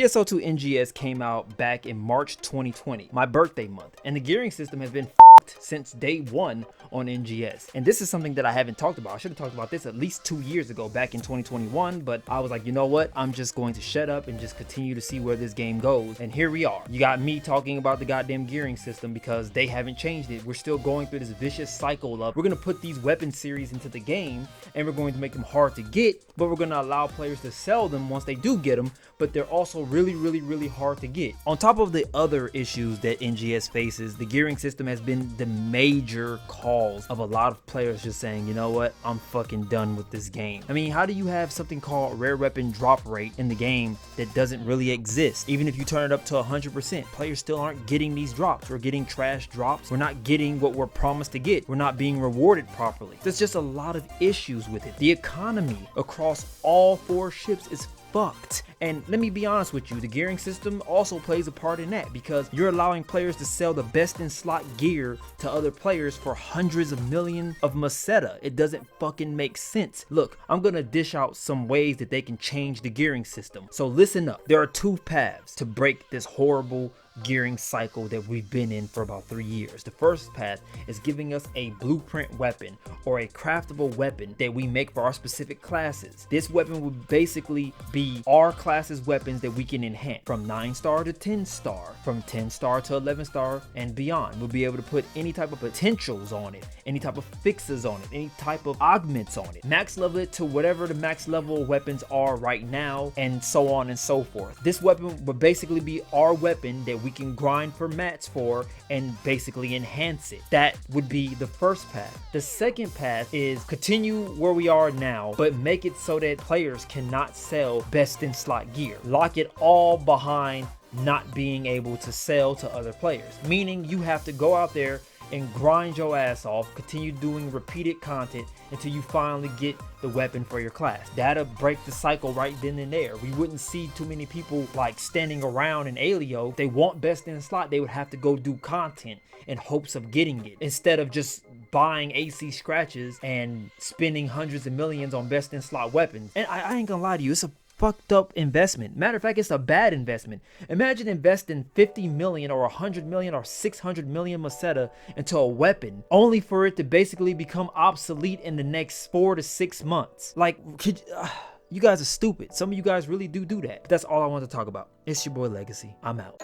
PSO2NG'S came out back in March 2020, my birthday month, and the gearing system has been since day one on NGS. And this is something that I haven't talked about. I should have talked about this at least 2 years ago, back in 2021, but I was like, you know what? I'm just going to shut up and just continue to see where this game goes. And here we are. You got me talking about the goddamn gearing system because they haven't changed it. We're still going through this vicious cycle of we're going to put these weapon series into the game and we're going to make them hard to get, but we're going to allow players to sell them once they do get them, but they're also really hard to get. On top of the other issues that NGS faces, the gearing system has been the major cause of a lot of players just saying, you know what, I'm fucking done with this game. I mean, how do you have something called rare weapon drop rate in the game that doesn't really exist? Even if you turn it up to 100%, players still aren't getting these drops. We're getting trash drops. We're not getting what we're promised to get. We're not being rewarded properly. There's just a lot of issues with it. The economy across all 4 ships is fucked. And let me be honest with you, the gearing system also plays a part in that because you're allowing players to sell the best in slot gear to other players for hundreds of millions of meseta. It doesn't fucking make sense. Look, I'm gonna dish out some ways that they can change the gearing system. So listen up. There are 2 paths to break this horrible gearing cycle that we've been in for about 3 years. The first path is giving us a blueprint weapon or a craftable weapon that we make for our specific classes. This weapon would basically be our class's weapons that we can enhance from 9-star to 10-star, from 10-star to 11-star and beyond. We'll be able to put any type of potentials on it, any type of fixes on it, any type of augments on it, max level it to whatever the max level weapons are right now, and so on and so forth. This weapon would basically be our weapon that we can grind for mats for and basically enhance it. That would be the first path. The second path is continue where we are now, but make it so that players cannot sell best in slot gear. Lock it all behind not being able to sell to other players, meaning you have to go out there and grind your ass off, continue doing repeated content until you finally get the weapon for your class. That'll break the cycle right then and there. We wouldn't see too many people like standing around in Alio. If they want best in slot, they would have to go do content in hopes of getting it instead of just buying AC scratches and spending hundreds of millions on best in slot weapons. And I ain't gonna lie to you, it's a fucked up investment. Matter of fact, it's a bad investment. Imagine investing 50 million or 100 million or 600 million meseta into a weapon only for it to basically become obsolete in the next 4 to 6 months. Like, you guys are stupid. Some of you guys really do that. But that's all I want to talk about. It's your boy Legacy. I'm out.